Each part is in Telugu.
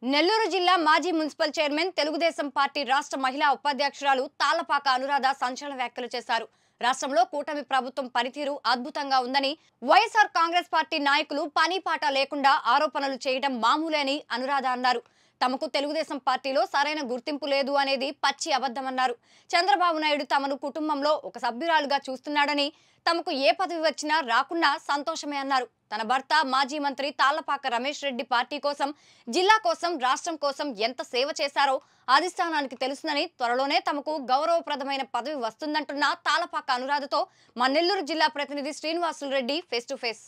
నెల్లూరు జిల్లా మాజీ మున్సిపల్ చైర్మన్ తెలుగుదేశం పార్టీ రాష్ట్ర మహిళా ఉపాధ్యక్షురాలు తాళ్లపాక అనురాధ సంచలన వ్యాఖ్యలు చేశారు. రాష్ట్రంలో కూటమి ప్రభుత్వం పనితీరు అద్భుతంగా ఉందని, వైఎస్ఆర్ కాంగ్రెస్ పార్టీ నాయకులు పనిపాట లేకుండా ఆరోపణలు చేయడం మామూలే అని అనురాధ అన్నారు. తమకు తెలుగుదేశం పార్టీలో సరైన గుర్తింపు లేదు అనేది పచ్చి అబద్ధమన్నారు. చంద్రబాబు నాయుడు తమను కుటుంబంలో ఒక సభ్యురాలుగా చూస్తున్నాడని, తమకు ఏ పదవి వచ్చినా రాకున్నా సంతోషమే అన్నారు. తన భర్త మాజీ మంత్రి తాళ్లపాక రమేష్ రెడ్డి పార్టీ కోసం, జిల్లా కోసం, రాష్ట్రం కోసం ఎంత సేవ చేశారో అధిష్టానానికి తెలుసునని, త్వరలోనే తమకు గౌరవప్రదమైన పదవి వస్తుందంటున్న తాళ్లపాక అనురాధతో మా నెల్లూరు జిల్లా ప్రతినిధి Srinivasulu Reddy face to face.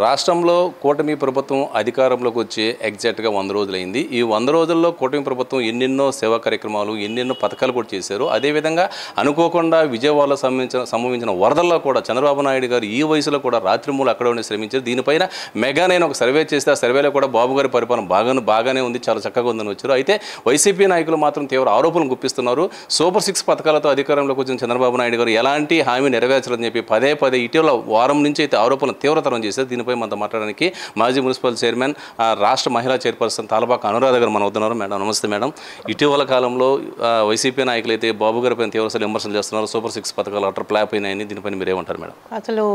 రాష్ట్రంలో కూటమి ప్రభుత్వం అధికారంలోకి వచ్చి ఎగ్జాక్ట్గా 100 రోజులైంది. ఈ 100 రోజుల్లో కూటమి ప్రభుత్వం ఎన్నెన్నో సేవా కార్యక్రమాలు, ఎన్నెన్నో పథకాలు కూడా చేశారు. అదేవిధంగా అనుకోకుండా విజయవాడలో సంభవించిన వరదల్లో కూడా చంద్రబాబు నాయుడు గారు ఈ వయసులో కూడా రాత్రిమూలు అక్కడ ఉండి శ్రమించారు. దీనిపైన మెగా నేను ఒక సర్వే చేస్తే ఆ సర్వేలో కూడా బాబు గారి పరిపాలన బాగానే ఉంది, చాలా చక్కగా ఉందని వచ్చారు. అయితే వైసీపీ నాయకులు మాత్రం తీవ్ర ఆరోపణలు గుప్పిస్తున్నారు. సూపర్ 6 పథకాలతో అధికారంలోకి వచ్చిన చంద్రబాబు నాయుడు గారు ఎలాంటి హామీ నెరవేర్చాలని చెప్పి పదే ఇటీవల వారం నుంచి అయితే ఆరోపణలు తీవ్రతరం చేశారు. దీనిపై మనతో మాట్లాడడానికి మాజీ మున్సిపల్ చైర్మన్, రాష్ట్ర మహిళా చైర్పర్సన్ తాళ్లపాక అనురాధ గారు మన వద్దన్నారు. మేడం నమస్తే. మేడం, ఇటీవల కాలంలో వైసీపీ నాయకులు అయితే బాబు గారి పైన తీవ్రస్థాయి విమర్శలు చేస్తున్నారు. సూపర్ 6 పథకాలు అటర్ ప్లాప్ అయినాయని, దీనిపైన మీరేమంటారు మేడం? అసలు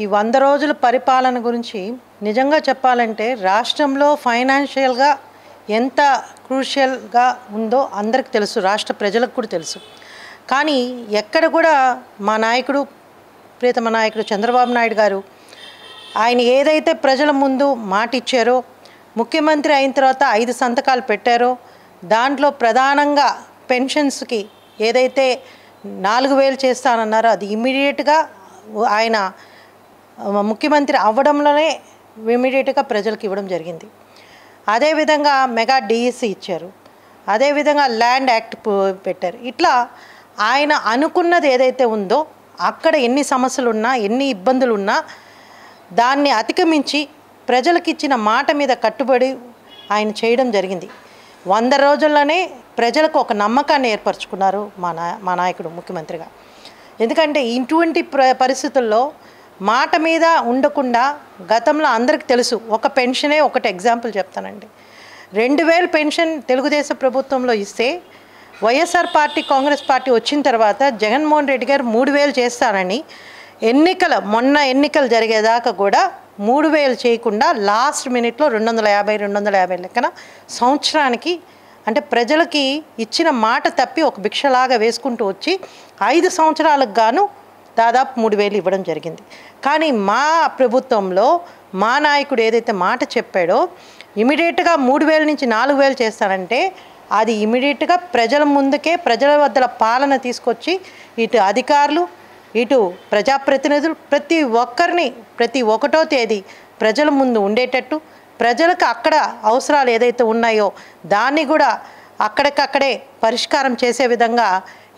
ఈ 100 రోజుల పరిపాలన గురించి నిజంగా చెప్పాలంటే రాష్ట్రంలో ఫైనాన్షియల్గా ఎంత క్రూషియల్గా ఉందో అందరికి తెలుసు, రాష్ట్ర ప్రజలకు కూడా తెలుసు. కానీ ఎక్కడ కూడా మా నాయకుడు, ప్రియతమ నాయకుడు చంద్రబాబు నాయుడు గారు ఆయన ఏదైతే ప్రజల ముందు మాట ఇచ్చారో, ముఖ్యమంత్రి అయిన తర్వాత 5 సంతకాలు పెట్టారో, దాంట్లో ప్రధానంగా పెన్షన్స్కి ఏదైతే 4000 చేస్తానన్నారో అది ఇమ్మీడియట్గా ఆయన ముఖ్యమంత్రి అవ్వడంలోనే ఇమ్మీడియట్గా ప్రజలకు ఇవ్వడం జరిగింది. అదేవిధంగా మెగా డిఎస్సి ఇచ్చారు, అదేవిధంగా ల్యాండ్ యాక్ట్ పెట్టారు. ఇట్లా ఆయన అనుకున్నది ఏదైతే ఉందో అక్కడ ఎన్ని సమస్యలు ఉన్నా, ఎన్ని ఇబ్బందులు ఉన్నా దాన్ని అధిగమించి ప్రజలకు ఇచ్చిన మాట మీద కట్టుబడి ఆయన చేయడం జరిగింది. 100 రోజుల్లోనే ప్రజలకు ఒక నమ్మకాన్ని ఏర్పరచుకున్నారు మా నాయకుడు ముఖ్యమంత్రిగా. ఎందుకంటే ఇటువంటి పరిస్థితుల్లో మాట మీద ఉండకుండా, గతంలో అందరికీ తెలుసు, ఒక పెన్షనే ఒకటి ఎగ్జాంపుల్ చెప్తానండి. 2000 పెన్షన్ తెలుగుదేశం ప్రభుత్వంలో ఇస్తే వైఎస్ఆర్ పార్టీ, కాంగ్రెస్ పార్టీ వచ్చిన తర్వాత జగన్మోహన్ రెడ్డి గారు 3000 చేస్తానని మొన్న ఎన్నికలు జరిగేదాకా కూడా 3000 చేయకుండా లాస్ట్ మినిట్లో 250 లెక్కన సంవత్సరానికి, అంటే ప్రజలకి ఇచ్చిన మాట తప్పి ఒక భిక్షలాగా వేసుకుంటూ వచ్చి 5 సంవత్సరాలకు గాను దాదాపు 3000 ఇవ్వడం జరిగింది. కానీ మా ప్రభుత్వంలో మా నాయకుడు ఏదైతే మాట చెప్పాడో ఇమీడియట్గా 3000 నుంచి 4000 చేస్తానంటే అది ఇమీడియట్గా ప్రజల ముందుకే, ప్రజల వద్దల పాలన తీసుకొచ్చి ఇటు అధికారులు, ఇటు ప్రజాప్రతినిధులు ప్రతి ఒక్కరిని ప్రతి 1వ తేదీ ప్రజల ముందు ఉండేటట్టు, ప్రజలకు అక్కడ అవసరాలు ఏదైతే ఉన్నాయో దాన్ని కూడా అక్కడికక్కడే పరిష్కారం చేసే విధంగా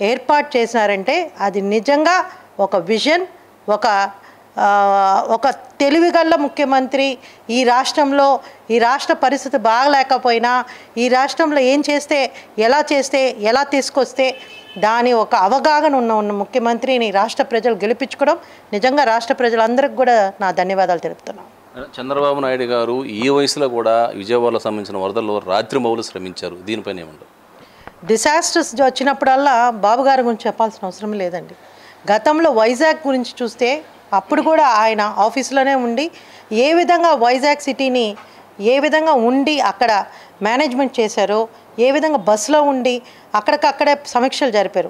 ఏర్పాటు చేసినారంటే అది నిజంగా ఒక విజన్, ఒక తెలివిగల్ల ముఖ్యమంత్రి. ఈ రాష్ట్రంలో ఈ రాష్ట్ర పరిస్థితి బాగలేకపోయినా ఈ రాష్ట్రంలో ఏం చేస్తే, ఎలా తీసుకొస్తే దాని ఒక అవగాహన ఉన్న ముఖ్యమంత్రిని రాష్ట్ర ప్రజలు గెలిపించుకోవడం నిజంగా రాష్ట్ర ప్రజలందరికీ కూడా నా ధన్యవాదాలు తెలుపుతున్నాను. చంద్రబాబు నాయుడు గారు ఈ వయసులో కూడా విజయవాడలో సంబంధించిన వరదల్లో రాత్రిమౌలు శ్రమించారు. దీనిపైన ఏమంటారు? డిసాస్టర్స్ వచ్చినప్పుడల్లా బాబు గారి గురించి చెప్పాల్సిన అవసరం లేదండి. గతంలో వైజాగ్ గురించి చూస్తే అప్పుడు కూడా ఆయన ఆఫీస్లోనే ఉండి ఏ విధంగా వైజాగ్ సిటీని ఏ విధంగా ఉండి అక్కడ మేనేజ్మెంట్ చేశారో, ఏ విధంగా బస్సులో ఉండి అక్కడికక్కడే సమీక్షలు జరిపారు.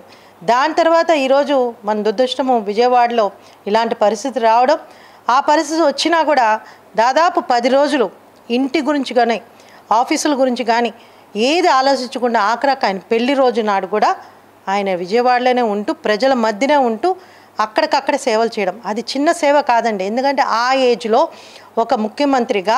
దాని తర్వాత ఈరోజు మన దురదృష్టము విజయవాడలో ఇలాంటి పరిస్థితి రావడం, ఆ పరిస్థితి వచ్చినా కూడా దాదాపు 10 రోజులు ఇంటి గురించి కానీ ఆఫీసుల గురించి కానీ ఏది ఆలోచించకుండా ఆఖరికి ఆయన పెళ్లి రోజు నాడు కూడా ఆయన విజయవాడలోనే ఉంటూ ప్రజల మధ్యనే ఉంటూ అక్కడికక్కడే సేవలు చేయడం అది చిన్న సేవ కాదండి. ఎందుకంటే ఆ ఏజ్లో ఒక ముఖ్యమంత్రిగా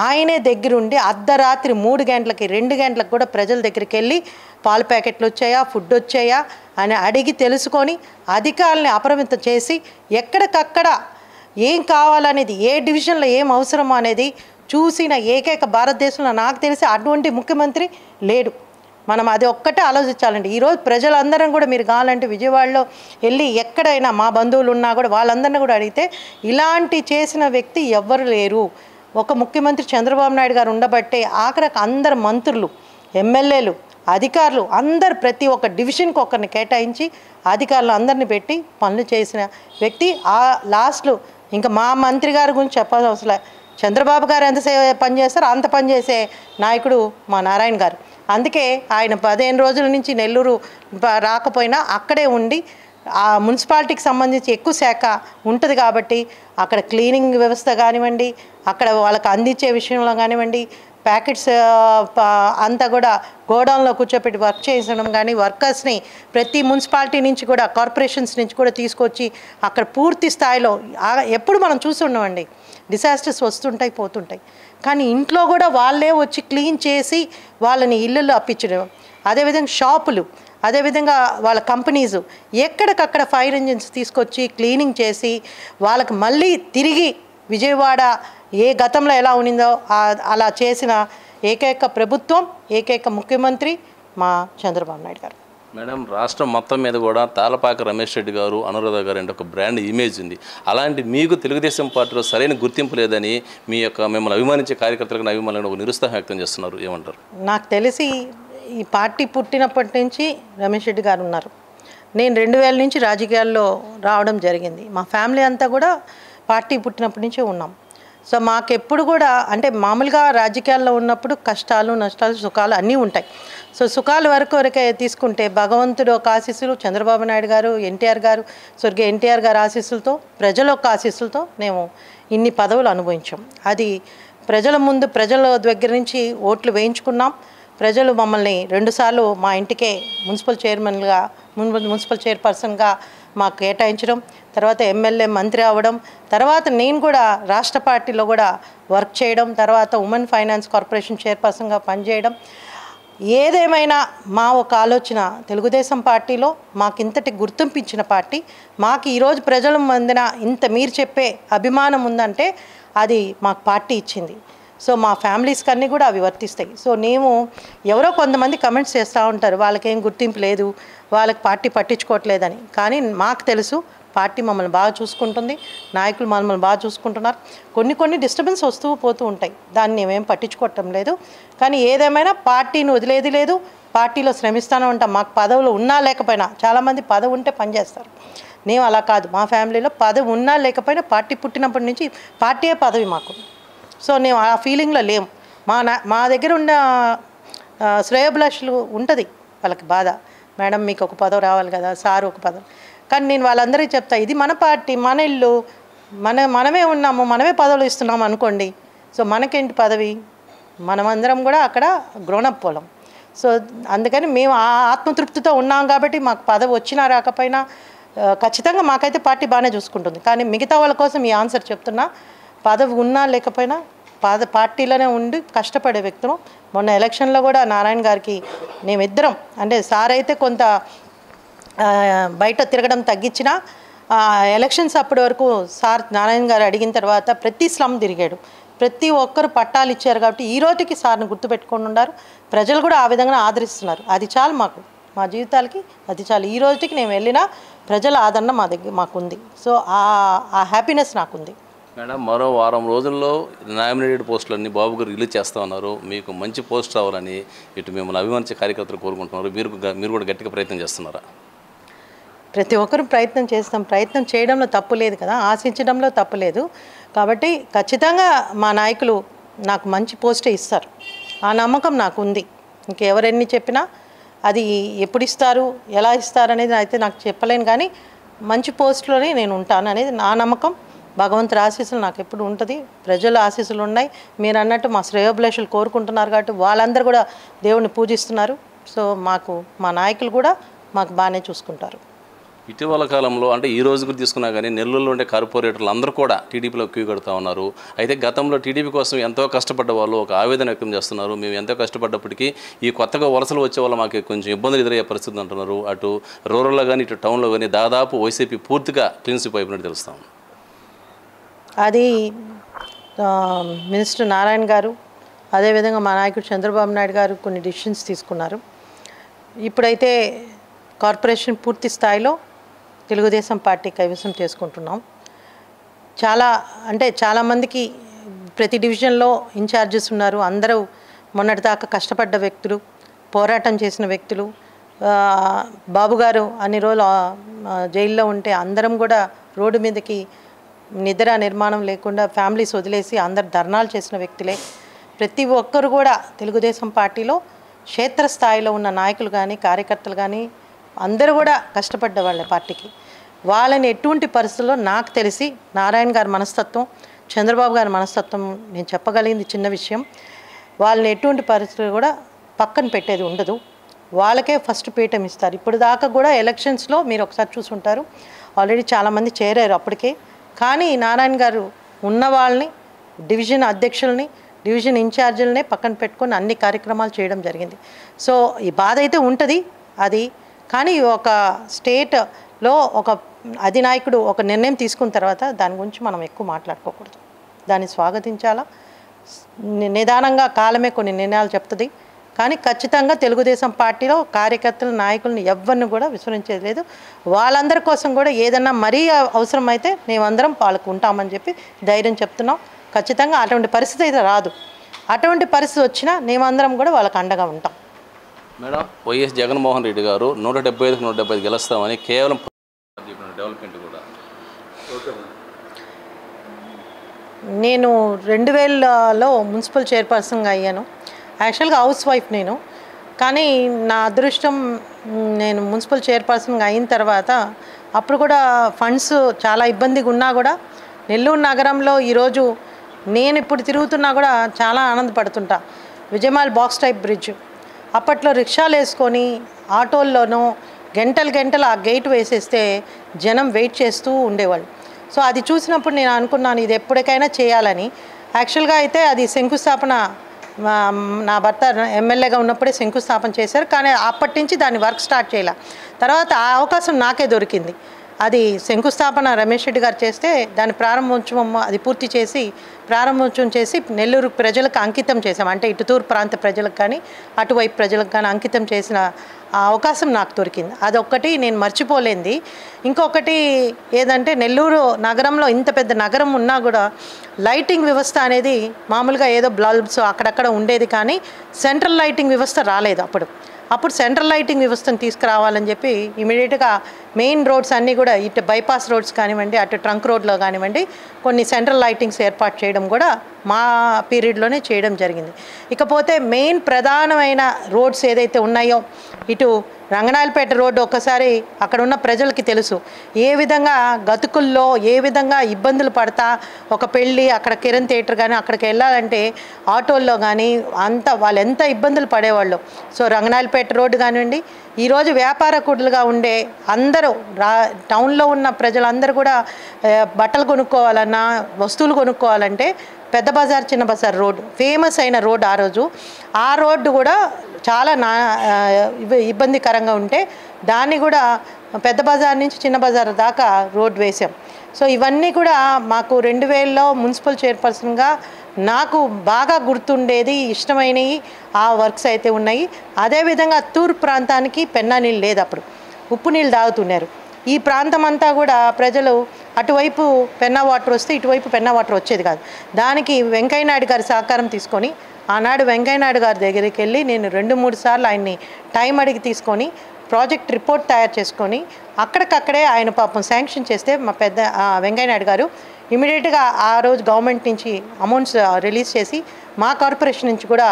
ఆయనే దగ్గరుండి అర్ధరాత్రి 3 గంటలకి 2 గంటలకు కూడా ప్రజల దగ్గరికి వెళ్ళి పాలు ప్యాకెట్లు వచ్చాయా, ఫుడ్ వచ్చాయా అని అడిగి తెలుసుకొని అధికారులని అప్రమత్తం చేసి ఎక్కడికక్కడ ఏం కావాలనేది, ఏ డివిజన్లో ఏం అవసరమో అనేది చూసిన ఏకైక భారతదేశంలో నాకు తెలిసి అటువంటి ముఖ్యమంత్రి లేడు. మనం అది ఒక్కటే ఆలోచించాలండి. ఈరోజు ప్రజలందరం కూడా మీరు కావాలంటే విజయవాడలో వెళ్ళి ఎక్కడైనా మా బంధువులు ఉన్నా కూడా వాళ్ళందరినీ కూడా అడిగితే ఇలాంటి చేసిన వ్యక్తి ఎవ్వరు లేరు. ఒక ముఖ్యమంత్రి చంద్రబాబు నాయుడు గారు ఉండబట్టే ఆఖరికి అందరు మంత్రులు, ఎమ్మెల్యేలు, అధికారులు అందరు ప్రతి ఒక్క డివిజన్కి ఒకరిని కేటాయించి అధికారులు అందరిని పెట్టి పనులు చేసిన వ్యక్తి. ఆ లాస్ట్లో ఇంకా మా మంత్రి గారి గురించి చెప్పాల్సిన అవసరం, చంద్రబాబు గారు ఎంత పని చేస్తారో అంత పని చేసే నాయకుడు మా నారాయణ గారు. అందుకే ఆయన 15 రోజుల నుంచి నెల్లూరు రాకపోయినా అక్కడే ఉండి ఆ మున్సిపాలిటీకి సంబంధించి ఎక్కువ శాఖ ఉంటుంది కాబట్టి అక్కడ క్లీనింగ్ వ్యవస్థ కానివ్వండి, అక్కడ వాళ్ళకి అందించే విషయంలో కానివ్వండి, ప్యాకెట్స్ అంతా కూడా గోడౌన్లో కూర్చోపెట్టి వర్క్ చేయించడం కానీ, వర్కర్స్ని ప్రతి మున్సిపాలిటీ నుంచి కూడా కార్పొరేషన్స్ నుంచి కూడా తీసుకొచ్చి అక్కడ పూర్తి స్థాయిలో ఎప్పుడు మనం చూసి ఉన్నామండి, డిసాస్టర్స్ వస్తుంటాయి పోతుంటాయి, కానీ ఇంట్లో కూడా వాళ్ళే వచ్చి క్లీన్ చేసి వాళ్ళని ఇళ్ళల్లో అప్పించడం. అదేవిధంగా షాపులు, అదేవిధంగా వాళ్ళ కంపెనీస్ ఎక్కడికక్కడ ఫైర్ ఇంజిన్స్ తీసుకొచ్చి క్లీనింగ్ చేసి వాళ్ళకి మళ్ళీ తిరిగి విజయవాడ ఏ గతంలో ఎలా ఉండిందో అలా చేసిన ఏకైక ప్రభుత్వం, ఏకైక ముఖ్యమంత్రి మా చంద్రబాబు నాయుడు గారు. మేడం, రాష్ట్రం మొత్తం మీద కూడా తాళపాక రమేష్ రెడ్డి గారు, అనురాధ గారు అంటే ఒక బ్రాండ్ ఇమేజ్ ఉంది. అలాంటి మీకు తెలుగుదేశం పార్టీలో సరైన గుర్తింపు లేదని మిమ్మల్ని అభిమానించే కార్యకర్తలకు అభిమానులను ఒక నిరుత్సాహం వ్యక్తం చేస్తున్నారు, ఏమంటారు? నాకు తెలిసి ఈ పార్టీ పుట్టినప్పటి నుంచి రమేష్ రెడ్డి గారు ఉన్నారు. నేను 2000 నుంచి రాజకీయాల్లో రావడం జరిగింది. మా ఫ్యామిలీ అంతా కూడా పార్టీ పుట్టినప్పటి నుంచే ఉన్నాం. సో మాకెప్పుడు కూడా అంటే మామూలుగా రాజకీయాల్లో ఉన్నప్పుడు కష్టాలు, నష్టాలు, సుఖాలు అన్నీ ఉంటాయి. సో సుఖాల వరకే తీసుకుంటే భగవంతుడు ఒక ఆశీస్సులు, చంద్రబాబు నాయుడు గారు, ఎన్టీఆర్ గారు, స్వర్గీయ ఎన్టీఆర్ గారు ఆశీస్సులతో, ప్రజల యొక్క ఆశీస్సులతో మేము ఇన్ని పదవులు అనుభవించాం. అది ప్రజల ముందు, ప్రజల దగ్గర నుంచి ఓట్లు వేయించుకున్నాం. ప్రజలు మమ్మల్ని 2 సార్లు మా ఇంటికే మున్సిపల్ చైర్పర్సన్గా మాకు కేటాయించడం, తర్వాత ఎమ్మెల్యే, మంత్రి అవ్వడం, తర్వాత నేను కూడా రాష్ట్ర పార్టీలో కూడా వర్క్ చేయడం, తర్వాత ఉమెన్ ఫైనాన్స్ కార్పొరేషన్ చైర్పర్సన్గా పనిచేయడం. ఏదేమైనా మా ఒక ఆలోచన, తెలుగుదేశం పార్టీలో మాకు ఇంతటి గుర్తింపు ఇచ్చిన పార్టీ, మాకు ఈరోజు ప్రజల మందిన ఇంత మీరు చెప్పే అభిమానం ఉందంటే అది మాకు పార్టీ ఇచ్చింది. సో మా ఫ్యామిలీస్కి అన్నీ కూడా అవి వర్తిస్తాయి. సో మేము ఎవరో కొంతమంది కమెంట్స్ చేస్తూ ఉంటారు, వాళ్ళకేం గుర్తింపు లేదు, వాళ్ళకి పార్టీ పట్టించుకోవట్లేదని. కానీ మాకు తెలుసు పార్టీ మమ్మల్ని బాగా చూసుకుంటుంది, నాయకులు మమ్మల్ని బాగా చూసుకుంటున్నారు. కొన్ని డిస్టర్బెన్స్ వస్తూ పోతూ ఉంటాయి, దాన్ని మేమేం పట్టించుకోవటం లేదు. కానీ ఏదేమైనా పార్టీని వదిలేది లేదు, పార్టీలో శ్రమిస్తూనే ఉంటాం. మాకు పదవులు ఉన్నా లేకపోయినా, చాలామంది పదవి ఉంటే పనిచేస్తారు, మేము అలా కాదు. మా ఫ్యామిలీలో పదవి ఉన్నా లేకపోయినా పార్టీ పుట్టినప్పటి నుంచి పార్టీయే పదవి మాకు. సో మేము ఆ ఫీలింగ్లో లేము. మా దగ్గర ఉన్న శ్రేయోభిలాషులు ఉంటుంది, వాళ్ళకి బాధ, మేడం మీకు ఒక పదవి రావాలి కదా, సార్ ఒక పదవి. కానీ నేను వాళ్ళందరికీ చెప్తా, ఇది మన పార్టీ, మన ఇల్లు, మనమే ఉన్నాము, మనమే పదవులు ఇస్తున్నాము అనుకోండి. సో మనకేంటి పదవి, మనమందరం కూడా అక్కడ గ్రోనప్ పోలం. సో అందుకని మేము ఆ ఆత్మతృప్తితో ఉన్నాం కాబట్టి మాకు పదవి వచ్చినా రాకపోయినా ఖచ్చితంగా మాకైతే పార్టీ బాగానే చూసుకుంటుంది. కానీ మిగతా వాళ్ళ కోసం ఈ ఆన్సర్ చెప్తున్నా, పదవి ఉన్నా లేకపోయినా పార్టీలోనే ఉండి కష్టపడే వ్యక్తులు. మొన్న ఎలక్షన్లో కూడా నారాయణ గారికి మేమిద్దరం, అంటే సార్ అయితే కొంత బయట తిరగడం తగ్గించిన, ఎలక్షన్స్ అప్పటి వరకు సార్ నారాయణ గారు అడిగిన తర్వాత ప్రతి స్లమ్ తిరిగాడు, ప్రతి ఒక్కరు పట్టాలు ఇచ్చారు. కాబట్టి ఈ రోజుకి సార్ని గుర్తుపెట్టుకొని ఉన్నారు, ప్రజలు కూడా ఆ విధంగా ఆదరిస్తున్నారు. అది చాలు మాకు, మా జీవితాలకి అది చాలు. ఈ రోజుకి నేను వెళ్ళినా ప్రజల ఆదరణ మాకుంది. సో ఆ హ్యాపీనెస్ నాకుంది. మేడం, మరో వారం రోజుల్లో నామినేటెడ్ పోస్టులన్నీ బాబు గారు రిలీజ్ చేస్తూ ఉన్నారు. మీకు మంచి పోస్ట్ రావాలని ఇటు మిమ్మల్ని అభిమానించే కార్యకర్తలు కోరుకుంటున్నారు. మీరు కూడా గట్టిగా ప్రయత్నం చేస్తున్నారా? ప్రతి ఒక్కరు ప్రయత్నం చేస్తాం, ప్రయత్నం చేయడంలో తప్పు లేదు కదా, ఆశించడంలో తప్పు లేదు. కాబట్టి ఖచ్చితంగా మా నాయకులు నాకు మంచి పోస్టే ఇస్తారు, ఆ నమ్మకం నాకు ఉంది. ఇంకెవరెన్ని చెప్పినా అది ఎప్పుడు ఇస్తారు, ఎలా ఇస్తారు అనేది అయితే నాకు చెప్పలేను. కానీ మంచి పోస్టులోనే నేను ఉంటాను అనేది నా నమ్మకం. భగవంతుడి ఆశీస్సులు నాకు ఎప్పుడు ఉంటుంది, ప్రజల ఆశీస్సులు ఉన్నాయి. మీరు అన్నట్టు మా శ్రేయోభిలాషులు కోరుకుంటున్నారు కాబట్టి వాళ్ళందరూ కూడా దేవుణ్ణి పూజిస్తున్నారు. సో మా నాయకులు కూడా మాకు బాగానే చూసుకుంటారు. ఇటీవల కాలంలో అంటే ఈ రోజు కూడా తీసుకున్నా కానీ నెల్లూరులో ఉండే కార్పొరేటర్లు అందరూ కూడా టీడీపీలో క్యూ కడుతూ ఉన్నారు. అయితే గతంలో టీడీపీ కోసం ఎంతో కష్టపడ్డ వాళ్ళు ఒక ఆవేదన వ్యక్తం చేస్తున్నారు. మేము ఎంతో కష్టపడ్డప్పటికీ ఈ కొత్తగా వలసలు వచ్చే వాళ్ళు మాకు కొంచెం ఇబ్బందులు ఎదురయ్యే పరిస్థితి అంటున్నారు. అటు రూరల్లో కానీ ఇటు టౌన్లో కానీ దాదాపు వైసీపీ పూర్తిగా క్లీన్షిప్ అయిపోయినట్టు తెలుస్తాం. అది మినిస్టర్ నారాయణ గారు, అదేవిధంగా మా నాయకుడు చంద్రబాబు నాయుడు గారు కొన్ని డిసిషన్స్ తీసుకున్నారు. ఇప్పుడైతే కార్పొరేషన్ పూర్తి స్థాయిలో తెలుగుదేశం పార్టీ కైవసం చేసుకుంటున్నాం. చాలామందికి ప్రతి డివిజన్లో ఇన్ఛార్జెస్ ఉన్నారు. అందరూ మొన్నటిదాకా కష్టపడ్డ వ్యక్తులు, పోరాటం చేసిన వ్యక్తులు. బాబు గారు అన్ని రోజులు జైల్లో ఉంటే అందరం కూడా రోడ్డు మీదకి నిద్ర నిర్మాణం లేకుండా ఫ్యామిలీస్ వదిలేసి అందరు ధర్నాలు చేసిన వ్యక్తులే. ప్రతి ఒక్కరు కూడా తెలుగుదేశం పార్టీలో క్షేత్రస్థాయిలో ఉన్న నాయకులు కానీ కార్యకర్తలు కానీ అందరూ కూడా కష్టపడ్డ వాళ్ళే పార్టీకి. వాళ్ళని ఎటువంటి పరిస్థితుల్లో నాకు తెలిసి నారాయణ గారి మనస్తత్వం, చంద్రబాబు గారి మనస్తత్వం నేను చెప్పగలిగింది చిన్న విషయం. వాళ్ళని ఎటువంటి పరిస్థితులు కూడా పక్కన పెట్టేది ఉండదు. వాళ్ళకే ఫస్ట్ పీఠం ఇస్తారు. ఇప్పుడు దాకా కూడా ఎలక్షన్స్లో మీరు ఒకసారి చూసుంటారు, ఆల్రెడీ చాలామంది చేరారు అప్పటికే. కానీ నారాయణ గారు ఉన్న వాళ్ళని, డివిజన్ అధ్యక్షుల్ని, డివిజన్ ఇన్ఛార్జీలనే పక్కన పెట్టుకొని అన్ని కార్యక్రమాలు చేయడం జరిగింది. సో ఈ బాధ అయితే ఉంటుంది అది. కానీ ఒక స్టేట్లో ఒక అధినాయకుడు ఒక నిర్ణయం తీసుకున్న తర్వాత దాని గురించి మనం ఎక్కువ మాట్లాడుకోకూడదు. దాన్ని స్వాగతించాలా. నిదానంగా కాలమే కొన్ని నిర్ణయాలు చెప్తుంది. కానీ ఖచ్చితంగా తెలుగుదేశం పార్టీలో కార్యకర్తలు, నాయకులను ఎవరిని కూడా విస్మరించేది లేదు. వాళ్ళందరి కోసం కూడా ఏదన్నా మరీ అవసరమైతే మేమందరం వాళ్ళకు ఉంటామని చెప్పి ధైర్యం చెప్తున్నాం. ఖచ్చితంగా అటువంటి పరిస్థితి అయితే రాదు. అటువంటి పరిస్థితి వచ్చినా మేమందరం కూడా వాళ్ళకి అండగా ఉంటాం. మేడం, వైఎస్ జగన్మోహన్ రెడ్డి గారు 175 గెలుస్తామని కేవలం డెవలప్మెంట్ కూడా నేను 2000లో మున్సిపల్ చైర్పర్సన్గా అయ్యాను. యాక్చువల్గా హౌస్ వైఫ్ నేను. కానీ నా అదృష్టం, నేను మున్సిపల్ చైర్పర్సన్గా అయిన తర్వాత అప్పుడు కూడా ఫండ్స్ చాలా ఇబ్బందిగా ఉన్నా కూడా నెల్లూరు నగరంలో ఈరోజు నేను ఇప్పుడు తిరుగుతున్నా కూడా చాలా ఆనందపడుతుంటా. విజయమాల్ బాక్స్ టైప్ బ్రిడ్జ్ అప్పట్లో రిక్షాలు వేసుకొని ఆటోల్లోనూ గంటలు ఆ గేట్ వేసేస్తే జనం వెయిట్ చేస్తూ ఉండేవాళ్ళు. సో అది చూసినప్పుడు నేను అనుకున్నాను ఇది ఎప్పటికైనా చేయాలని. యాక్చువల్గా అయితే అది శంకుస్థాపన నా భర్త ఎమ్మెల్యేగా ఉన్నప్పుడే శంకుస్థాపన చేశారు. కానీ అప్పటి నుంచి దాన్ని వర్క్ స్టార్ట్ చేయాలి. తర్వాత ఆ అవకాశం నాకే దొరికింది. అది శంకుస్థాపన రమేష్ రెడ్డి గారు చేస్తే దాని ప్రారంభోత్సవం అది పూర్తి చేసి ప్రారంభోత్సవం చేసి నెల్లూరు ప్రజలకు అంకితం చేసాం. అంటే ఇటు తూర్పు ప్రాంత ప్రజలకు కానీ అటువైపు ప్రజలకు కానీ అంకితం చేసిన ఆ అవకాశం నాకు దొరికింది. అదొక్కటి నేను మర్చిపోలేంది. ఇంకొకటి ఏదంటే నెల్లూరు నగరంలో ఇంత పెద్ద నగరం ఉన్నా కూడా లైటింగ్ వ్యవస్థ అనేది మామూలుగా ఏదో బల్బ్స్ అక్కడక్కడ ఉండేది, కానీ సెంట్రల్ లైటింగ్ వ్యవస్థ రాలేదు. అప్పుడు సెంట్రల్ లైటింగ్ వ్యవస్థను తీసుకురావాలని చెప్పి ఇమీడియట్గా మెయిన్ రోడ్స్ అన్నీ కూడా ఇటు బైపాస్ రోడ్స్ కానివ్వండి, అటు ట్రంక్ రోడ్లో కానివ్వండి కొన్ని సెంట్రల్ లైటింగ్స్ ఏర్పాటు చేయడం కూడా మా పీరియడ్లోనే చేయడం జరిగింది. ఇకపోతే మెయిన్ ప్రధానమైన రోడ్స్ ఏదైతే ఉన్నాయో ఇటు రంగనాయలపేట రోడ్డు ఒక్కసారి అక్కడ ఉన్న ప్రజలకి తెలుసు ఏ విధంగా గతుకుల్లో ఏ విధంగా ఇబ్బందులు పడతా. ఒక పెళ్ళి అక్కడ కిరణ్ థియేటర్ కానీ అక్కడికి వెళ్ళాలంటే ఆటోల్లో కానీ వాళ్ళు ఎంత ఇబ్బందులు పడేవాళ్ళు. సో రంగనాయలపేట రోడ్డు కానివ్వండి, ఈరోజు వ్యాపారకుడులుగా ఉండే అందరూ టౌన్లో ఉన్న ప్రజలందరూ కూడా బట్టలు కొనుక్కోవాలన్నా వస్తువులు కొనుక్కోవాలంటే పెద్ద బజార్ చిన్న బజార్ రోడ్డు ఫేమస్ అయిన రోడ్డు ఆ రోడ్డు కూడా చాలా ఇబ్బందికరంగా ఉంటే దాన్ని కూడా పెద్ద బజార్ నుంచి చిన్న బజార్ దాకా రోడ్ వేసాం. సో ఇవన్నీ కూడా మాకు 2000లో మున్సిపల్ చైర్పర్సన్గా నాకు బాగా గుర్తుండేది, ఇష్టమైనవి ఆ వర్క్స్ అయితే ఉన్నాయి. అదేవిధంగా తూర్పు ప్రాంతానికి పెన్నా నీళ్ళు లేదు, అప్పుడు ఉప్పు నీళ్ళు తాగుతున్నారు. ఈ ప్రాంతం అంతా కూడా ప్రజలు అటువైపు పెన్నా వాటర్ వస్తే ఇటువైపు పెన్నా వాటర్ వచ్చేది కాదు. దానికి వెంకయ్య నాయుడు గారి సహకారం తీసుకొని ఆనాడు వెంకయ్య నాయుడు గారి దగ్గరికి వెళ్ళి నేను 2-3 సార్లు ఆయన్ని టైం అడిగి తీసుకొని ప్రాజెక్ట్ రిపోర్ట్ తయారు చేసుకొని అక్కడికక్కడే ఆయన పాపం శాంక్షన్ చేస్తే మా పెద్ద వెంకయ్య నాయుడు గారు ఇమీడియట్గా ఆ రోజు గవర్నమెంట్ నుంచి అమౌంట్స్ రిలీజ్ చేసి మా కార్పొరేషన్ నుంచి కూడా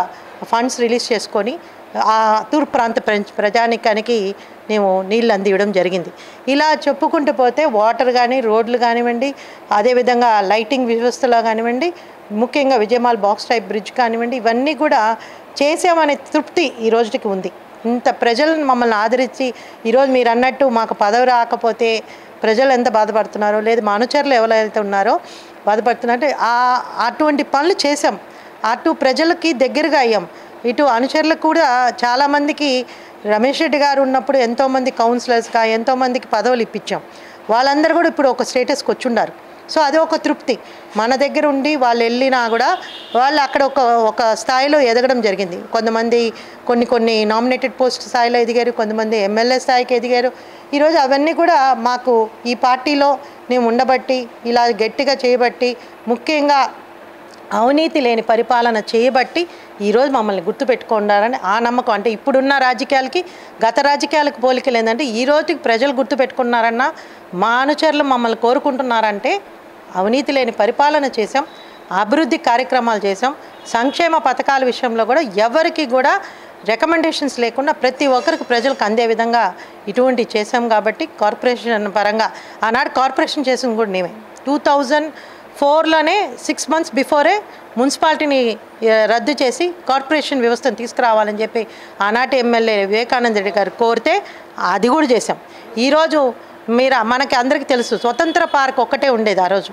ఫండ్స్ రిలీజ్ చేసుకొని ఆ తూర్పు ప్రాంత ప్రజానికానికి మేము నీళ్ళు అందివ్వడం జరిగింది. ఇలా చెప్పుకుంటూ పోతే వాటర్ కానీ రోడ్లు కానివ్వండి, అదేవిధంగా లైటింగ్ వ్యవస్థలో కానివ్వండి, ముఖ్యంగా విజయమాల్ బాక్స్ టైప్ బ్రిడ్జ్ కానివ్వండి, ఇవన్నీ కూడా చేసామనే తృప్తి ఈ రోజుకి ఉంది. ఇంత ప్రజలను మమ్మల్ని ఆదరించి ఈరోజు మీరు అన్నట్టు మాకు పదవి రాకపోతే ప్రజలు ఎంత బాధపడుతున్నారో, లేదు మా అనుచరులు ఎవరైతే ఉన్నారో బాధపడుతున్నారంటే అటువంటి పనులు చేసాం. అటు ప్రజలకి దగ్గరగా అయ్యాం, ఇటు అనుచరులకు కూడా చాలామందికి రమేష్ రెడ్డి గారు ఉన్నప్పుడు ఎంతోమంది కౌన్సిలర్స్గా ఎంతోమందికి పదవులు ఇప్పించాం. వాళ్ళందరూ కూడా ఇప్పుడు ఒక స్టేటస్కి వచ్చి ఉన్నారు. సో అది ఒక తృప్తి. మన దగ్గర ఉండి వాళ్ళు వెళ్ళినా కూడా వాళ్ళు అక్కడ ఒక స్థాయిలో ఎదగడం జరిగింది. కొంతమంది కొన్ని నామినేటెడ్ పోస్ట్ స్థాయిలో ఎదిగారు, కొంతమంది ఎమ్మెల్యే స్థాయికి ఎదిగారు. ఈరోజు అవన్నీ కూడా మాకు ఈ పార్టీలో మేము ఉండబట్టి, ఇలా గట్టిగా చేయబట్టి, ముఖ్యంగా అవినీతి లేని పరిపాలన చేయబట్టి ఈరోజు మమ్మల్ని గుర్తుపెట్టుకున్నారని ఆ నమ్మకం. అంటే ఇప్పుడున్న రాజకీయాలకి గత రాజకీయాలకు పోలికలు ఏంటంటే ఈ రోజుకి ప్రజలు గుర్తుపెట్టుకున్నారన్న మా అనుచరులు మమ్మల్ని కోరుకుంటున్నారంటే అవినీతి లేని పరిపాలన చేసాం, అభివృద్ధి కార్యక్రమాలు చేసాం, సంక్షేమ పథకాల విషయంలో కూడా ఎవరికి కూడా రికమెండేషన్స్ లేకుండా ప్రతి ఒక్కరికి ప్రజలకు అందే విధంగా ఇటువంటి చేసాం. కాబట్టి కార్పొరేషన్ పరంగా ఆనాడు కార్పొరేషన్ చేసింది కూడా నేమే 2004లోనే 6 months బిఫోరే మున్సిపాలిటీని రద్దు చేసి కార్పొరేషన్ వ్యవస్థను తీసుకురావాలని చెప్పి ఆనాటి ఎమ్మెల్యే వివేకానంద రెడ్డి గారు కోరితే అది కూడా చేసాం. ఈరోజు మనకి అందరికీ తెలుసు స్వతంత్ర పార్క్ ఒక్కటే ఉండేది ఆ రోజు.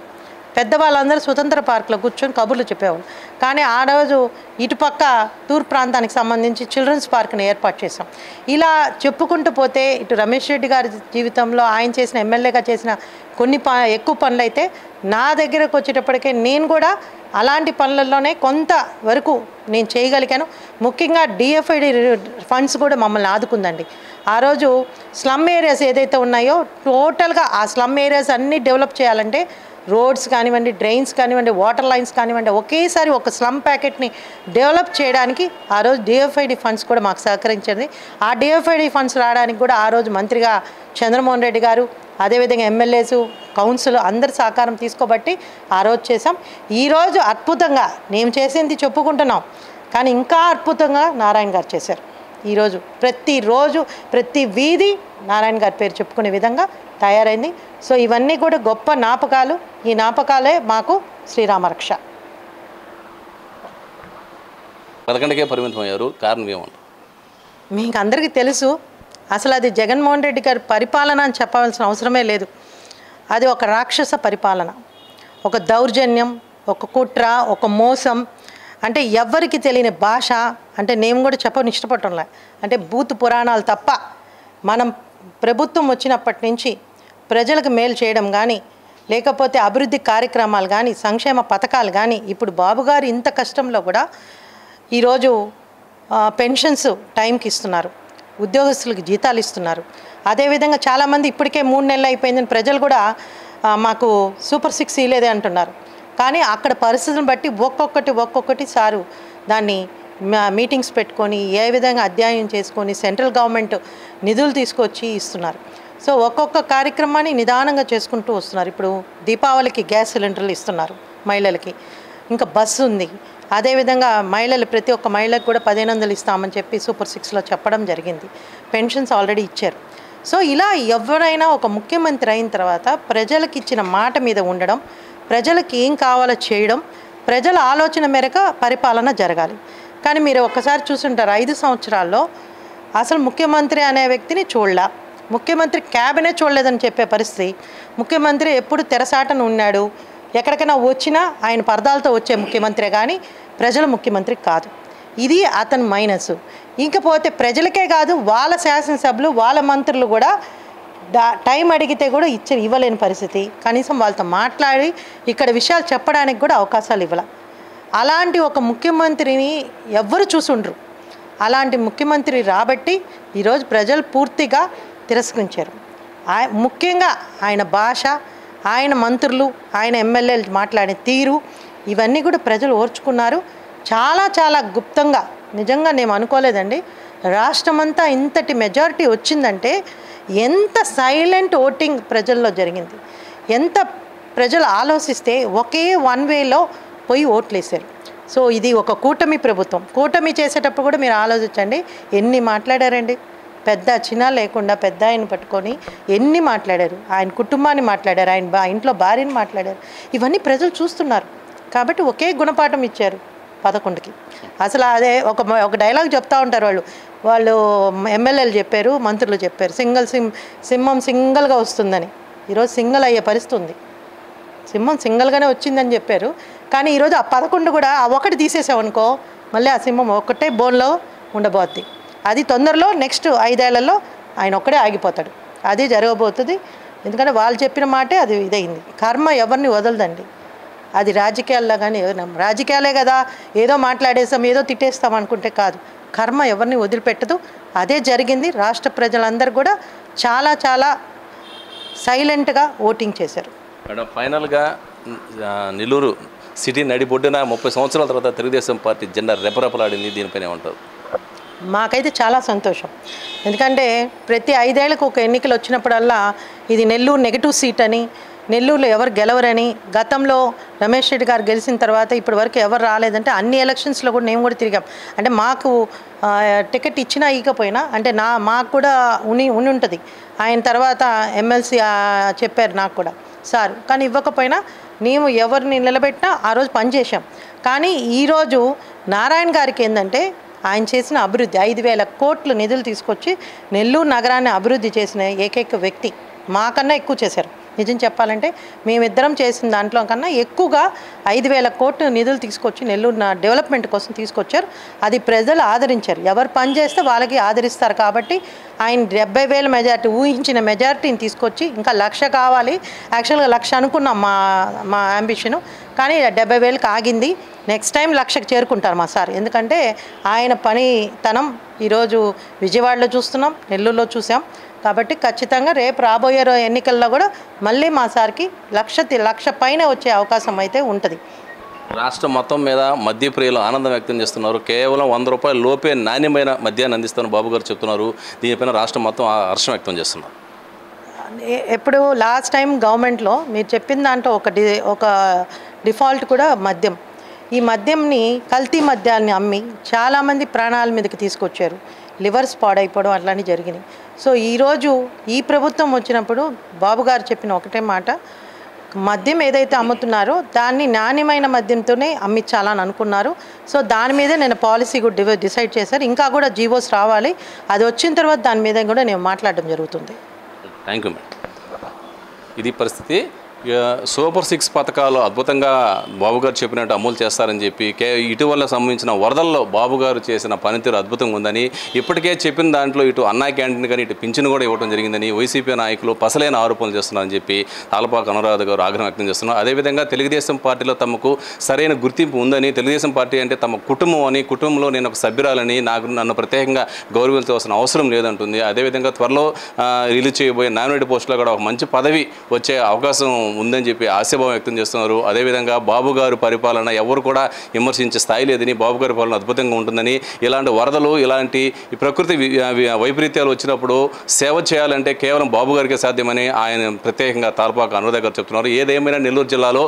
పెద్దవాళ్ళందరూ స్వతంత్ర పార్క్లో కూర్చొని కబుర్లు చెప్పేవాళ్ళు. కానీ ఆ రోజు ఇటుపక్క తూర్పు ప్రాంతానికి సంబంధించి చిల్డ్రన్స్ పార్క్ని ఏర్పాటు చేసాం. ఇలా చెప్పుకుంటూ పోతే ఇటు రమేష్ రెడ్డి గారి జీవితంలో ఆయన చేసిన ఎమ్మెల్యేగా చేసిన కొన్ని ఎక్కువ పనులు అయితే నా దగ్గరకు వచ్చేటప్పటికే నేను కూడా అలాంటి పనులలోనే కొంత వరకు నేను చేయగలిగాను. ముఖ్యంగా డిఎఫ్ఐడి ఫండ్స్ కూడా మమ్మల్ని ఆదుకుందండి. ఆ రోజు స్లమ్ ఏరియాస్ ఏదైతే ఉన్నాయో టోటల్గా ఆ స్లమ్ ఏరియాస్ అన్నీ డెవలప్ చేయాలంటే రోడ్స్ కానివ్వండి, డ్రైన్స్ కానివ్వండి, వాటర్ లైన్స్ కానివ్వండి, ఒకేసారి ఒక స్లమ్ ప్యాకెట్ని డెవలప్ చేయడానికి ఆ రోజు డిఎఫ్ఐడి ఫండ్స్ కూడా మాకు సహకరించింది. ఆ డిఎఫ్ఐడి ఫండ్స్ రావడానికి కూడా ఆ రోజు మంత్రిగా చంద్రమోహన్ రెడ్డి గారు, అదేవిధంగా ఎమ్మెల్యేస్, కౌన్సిల్ అందరి సహకారం తీసుకోబట్టి ఆ రోజు చేసాం. ఈరోజు అద్భుతంగా నేను చేసింది చెప్పుకుంటున్నాం, కానీ ఇంకా అద్భుతంగా నారాయణ గారు చేశారు. ఈరోజు ప్రతిరోజు ప్రతి వీధి నారాయణ గారి పేరు చెప్పుకునే విధంగా తయారైంది. సో ఇవన్నీ కూడా గొప్ప జ్ఞాపకాలు. ఈ జ్ఞాపకాలే మాకు శ్రీరామరక్ష. పదకొండుకే పరిమితం అయ్యారు, కారణం ఏమంటారు? మీకు అందరికీ తెలుసు, అసలు అది జగన్మోహన్ రెడ్డి గారి పరిపాలన అని చెప్పవలసిన అవసరమే లేదు. అది ఒక రాక్షస పరిపాలన, ఒక దౌర్జన్యం, ఒక కుట్ర, ఒక మోసం. అంటే ఎవ్వరికి తెలియని భాష. అంటే నేను కూడా చెప్పని ఇష్టపడటంలే. అంటే భూత పురాణాలు తప్ప మనం ప్రభుత్వం వచ్చినప్పటి నుంచి ప్రజలకు మేలు చేయడం కానీ, లేకపోతే అభివృద్ధి కార్యక్రమాలు కానీ, సంక్షేమ పథకాలు కానీ, ఇప్పుడు బాబు గారు ఇంత కష్టంలో కూడా ఈరోజు పెన్షన్స్ టైంకి ఇస్తున్నారు, ఉద్యోగస్తులకు జీతాలు ఇస్తున్నారు. అదేవిధంగా చాలామంది ఇప్పటికే 3 నెలలు అయిపోయిందని ప్రజలు కూడా మాకు సూపర్ 6 ఇలేదే అంటున్నారు. కానీ అక్కడ పరిస్థితులను బట్టి ఒక్కొక్కటి సారు దాన్ని మీటింగ్స్ పెట్టుకొని ఏ విధంగా అధ్యయనం చేసుకొని సెంట్రల్ గవర్నమెంట్ నిధులు తీసుకొచ్చి ఇస్తున్నారు. సో ఒక్కొక్క కార్యక్రమాన్ని నిదానంగా చేసుకుంటూ వస్తున్నారు. ఇప్పుడు దీపావళికి గ్యాస్ సిలిండర్లు ఇస్తున్నారు మహిళలకి, ఇంకా బస్సు ఉంది. అదేవిధంగా మహిళలు ప్రతి ఒక్క మహిళకు కూడా 1500 ఇస్తామని చెప్పి సూపర్ 6లో చెప్పడం జరిగింది. పెన్షన్స్ ఆల్రెడీ ఇచ్చారు. సో ఇలా ఎవరైనా ఒక ముఖ్యమంత్రి అయిన తర్వాత ప్రజలకు ఇచ్చిన మాట మీద ఉండడం, ప్రజలకు ఏం కావాలో చేయడం, ప్రజల ఆలోచన మేరకు పరిపాలన జరగాలి. కానీ మీరు ఒక్కసారి చూసుంటారు 5 సంవత్సరాల్లో అసలు ముఖ్యమంత్రి అనే వ్యక్తిని చూడలా, ముఖ్యమంత్రి క్యాబినెట్ చూడలేదని చెప్పే పరిస్థితి. ముఖ్యమంత్రి ఎప్పుడు తెరసాటను ఉన్నాడు, ఎక్కడికైనా వచ్చినా ఆయన పరదాలతో వచ్చే ముఖ్యమంత్రి కానీ ప్రజల ముఖ్యమంత్రి కాదు. ఇది అతని మైనస్. ఇంకపోతే ప్రజలకే కాదు, వాళ్ళ శాసనసభ్యులు, వాళ్ళ మంత్రులు కూడా టైం అడిగితే కూడా ఇవ్వలేని పరిస్థితి. కనీసం వాళ్ళతో మాట్లాడి ఇక్కడ విషయాలు చెప్పడానికి కూడా అవకాశాలు ఇవ్వాల. అలాంటి ఒక ముఖ్యమంత్రిని ఎవ్వరు చూసుండ్రు. అలాంటి ముఖ్యమంత్రి రాబట్టి ఈరోజు ప్రజలు పూర్తిగా తిరస్కరించారు. ముఖ్యంగా ఆయన భాష, ఆయన మంత్రులు, ఆయన ఎమ్మెల్యేలు మాట్లాడే తీరు, ఇవన్నీ కూడా ప్రజలు ఓర్చుకున్నారు. చాలా గుప్తంగా, నిజంగా నేను అనుకోలేదండి రాష్ట్రమంతా ఇంతటి మెజారిటీ వచ్చిందంటే. ఎంత సైలెంట్ ఓటింగ్ ప్రజల్లో జరిగింది, ఎంత ప్రజలు ఆలోచిస్తే ఒకే 1 వేలో పోయి ఓట్లేశారు. సో ఇది ఒక కూటమి ప్రభుత్వం. కూటమి చేసేటప్పుడు కూడా మీరు ఆలోచించండి, ఎన్ని మాట్లాడారండి. పెద్ద చిన్న లేకుండా పెద్ద ఆయన పట్టుకొని ఎన్ని మాట్లాడారు. ఆయన కుటుంబాన్ని మాట్లాడారు, ఆయన ఇంట్లో భార్యని మాట్లాడారు. ఇవన్నీ ప్రజలు చూస్తున్నారు. కాబట్టి ఒకే గుణపాఠం ఇచ్చారు 11కి. అసలు అదే ఒక డైలాగ్ చెప్తూ ఉంటారు వాళ్ళు ఎమ్మెల్యేలు చెప్పారు, మంత్రులు చెప్పారు, సింహం సింగల్గా వస్తుందని. ఈరోజు సింగల్ అయ్యే పరిస్థితి ఉంది. సింహం సింగల్గానే వచ్చిందని చెప్పారు. కానీ ఈరోజు ఆ 11 కూడా ఆ ఒకటి తీసేసామనుకో, మళ్ళీ ఆ సింహం ఒక్కటే బోన్లో ఉండబోద్ది. అది తొందరలో నెక్స్ట్ 5 ఏళ్లలో ఆయన ఒక్కడే ఆగిపోతాడు. అది జరగబోతుంది. ఎందుకంటే వాళ్ళు చెప్పిన మాటే అది ఇదైంది. కర్మ ఎవరిని వదలదండి. అది రాజకీయాల్లో కానీ రాజకీయాలే కదా, ఏదో మాట్లాడేస్తాం, ఏదో తిట్టేస్తాం అనుకుంటే కాదు. కర్మ ఎవరిని వదిలిపెట్టదు. అదే జరిగింది. రాష్ట్ర ప్రజలందరూ కూడా చాలా సైలెంట్గా ఓటింగ్ చేశారు. మేడం, ఫైనల్గా నెల్లూరు సిటీ నడిబొడ్డున 30 సంవత్సరాల తర్వాత తెలుగుదేశం పార్టీ జెండా రెపరెపలాడింది. దీనిపైన ఏమంటారు? మాకైతే చాలా సంతోషం. ఎందుకంటే ప్రతి 5 ఏళ్లకు ఒక ఎన్నికలు వచ్చినప్పుడల్లా ఇది నెల్లూరు నెగిటివ్ సీట్ అని, నెల్లూరులో ఎవరు గెలవరని, గతంలో రమేష్ రెడ్డి గారు గెలిచిన తర్వాత ఇప్పటి వరకు ఎవరు రాలేదంటే అన్ని ఎలక్షన్స్లో కూడా మేము కూడా తిరిగాం. అంటే మాకు టికెట్ ఇచ్చినా ఇవ్వకపోయినా అంటే మాకు కూడా ఉని ఉంటుంది. ఆయన తర్వాత ఎమ్మెల్సీ చెప్పారు నాకు కూడా సార్, కానీ ఇవ్వకపోయినా మేము ఎవరిని నిలబెట్టినా ఆ రోజు పనిచేసాం. కానీ ఈరోజు నారాయణ గారికి ఏంటంటే ఆయన చేసిన అభివృద్ధి 5,000 కోట్ల నిధులు తీసుకొచ్చి నెల్లూరు నగరాన్ని అభివృద్ధి చేసిన ఏకైక వ్యక్తి. మాకన్నా ఎక్కువ చేశారు. నిజం చెప్పాలంటే మేమిద్దరం చేసిన దాంట్లో కన్నా ఎక్కువగా 5,000 కోట్ల నిధులు తీసుకొచ్చి నెల్లూరు డెవలప్మెంట్ కోసం తీసుకొచ్చారు. అది ప్రజలు ఆదరించారు. ఎవరు పని చేస్తే వాళ్ళకి ఆదరిస్తారు. కాబట్టి ఆయన 70,000 మెజార్టీ, ఊహించిన మెజార్టీని తీసుకొచ్చి ఇంకా 1,00,000 కావాలి. యాక్చువల్గా 1,00,000 అనుకున్నాం మా అంబిషను, కానీ 70,000కి ఆగింది. నెక్స్ట్ టైం 1,00,000కి చేరుకుంటారు మా సార్. ఎందుకంటే ఆయన పనితనం ఈరోజు విజయవాడలో చూస్తున్నాం, నెల్లూరులో చూసాం. కాబట్టి ఖచ్చితంగా రేపు రాబోయే ఎన్నికల్లో కూడా మళ్ళీ మా సార్కి 1,00,000 పైన వచ్చే అవకాశం అయితే ఉంటుంది. రాష్ట్రం మొత్తం మీద మద్యప్రియులు ఆనందం వ్యక్తం చేస్తున్నారు. కేవలం 100 రూపాయల లోపే నాణ్యమైన మద్యాన్ని అందిస్తున్న బాబు గారు చెప్తున్నారు. దీనిపైన రాష్ట్రం మొత్తం హర్షం వ్యక్తం చేస్తున్నారు. ఎప్పుడు లాస్ట్ టైం గవర్నమెంట్లో మీరు చెప్పిన దాంట్లో ఒక డిఫాల్ట్ కూడా మద్యం. ఈ మద్యంని కల్తీ మద్యాన్ని అమ్మి చాలామంది ప్రాణాల మీదకి తీసుకొచ్చారు. లివర్స్ పాడైపోవడం అట్లాంటివి జరిగినాయి. సో ఈరోజు ఈ ప్రభుత్వం వచ్చినప్పుడు బాబు గారు చెప్పిన ఒకటే మాట, మద్యం ఏదైతే అమ్ముతున్నారో దాన్ని నాణ్యమైన మద్యంతోనే అమ్మించాలని అనుకున్నారు. సో దాని మీద నేను పాలసీ కూడా డిసైడ్ చేశారు. ఇంకా కూడా జీవోస్ రావాలి. అది వచ్చిన తర్వాత దాని మీద కూడా నేను మాట్లాడడం జరుగుతుంది. Thank you madam. ఇది పరిస్థితి. సూపర్ 6 పథకాలు అద్భుతంగా బాబు గారు చెప్పినట్టు అమలు చేస్తారని చెప్పి ఇటీవల సంబంధించిన వరదల్లో బాబు గారు చేసిన పనితీరు అద్భుతంగా ఉందని, ఇప్పటికే చెప్పిన దాంట్లో ఇటు అన్నా క్యాంటీన్ కానీ ఇటు పింఛను కూడా ఇవ్వడం జరిగిందని వైసీపీ నాయకులు పసలైన ఆరోపణలు చేస్తున్నారని చెప్పి తాలపాక అనురాధ గారు ఆగ్రహం వ్యక్తం చేస్తున్నారు. అదేవిధంగా తెలుగుదేశం పార్టీలో తమకు సరైన గుర్తింపు ఉందని, తెలుగుదేశం పార్టీ అంటే తమ కుటుంబం అని, కుటుంబంలో నేను ఒక సభ్యురాలని, నన్ను ప్రత్యేకంగా గౌరవించవలసిన అవసరం లేదంటుంది. అదేవిధంగా త్వరలో రిలీజ్ చేయబోయే నామినేటెడ్ పోస్టులో కూడా ఒక మంచి పదవి వచ్చే అవకాశం ఉందని చెప్పి ఆశాభావం వ్యక్తం చేస్తున్నారు. అదేవిధంగా బాబు గారు పరిపాలన ఎవరు కూడా విమర్శించే స్థాయి లేదని, బాబు గారి పాలన అద్భుతంగా ఉంటుందని, ఇలాంటి వరదలు ఇలాంటి ప్రకృతి వైపరీత్యాలు వచ్చినప్పుడు సేవ చేయాలంటే కేవలం బాబు గారికే సాధ్యమని ఆయన ప్రత్యేకంగా తాలపాక అనురాధ గారు చెప్తున్నారు. ఏదేమైనా నెల్లూరు జిల్లాలో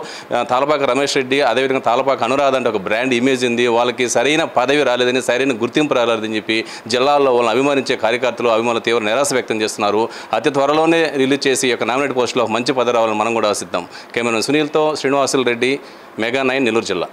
తాలపాక రమేష్ రెడ్డి అదేవిధంగా తాలపాక అనురాధ అంటే ఒక బ్రాండ్ ఇమేజ్ ఉంది. వాళ్ళకి సరైన పదవి రాలేదని, సరైన గుర్తింపు రాలేదని చెప్పి జిల్లాలో వాళ్ళని అభిమానించే కార్యకర్తలు అభిమానులు తీవ్ర నిరాశ వ్యక్తం చేస్తున్నారు. అతి త్వరలోనే రిలీజ్ చేసి ఈ యొక్క నామినేట్ పోస్టులో మంచి పదవి రావాలని మనం కూడా ఆశిద్దాం. కెమెరామెన్ సునీల్తో శ్రీనివాసులు రెడ్డి, మెగా 9 నెల్లూరు జిల్లా.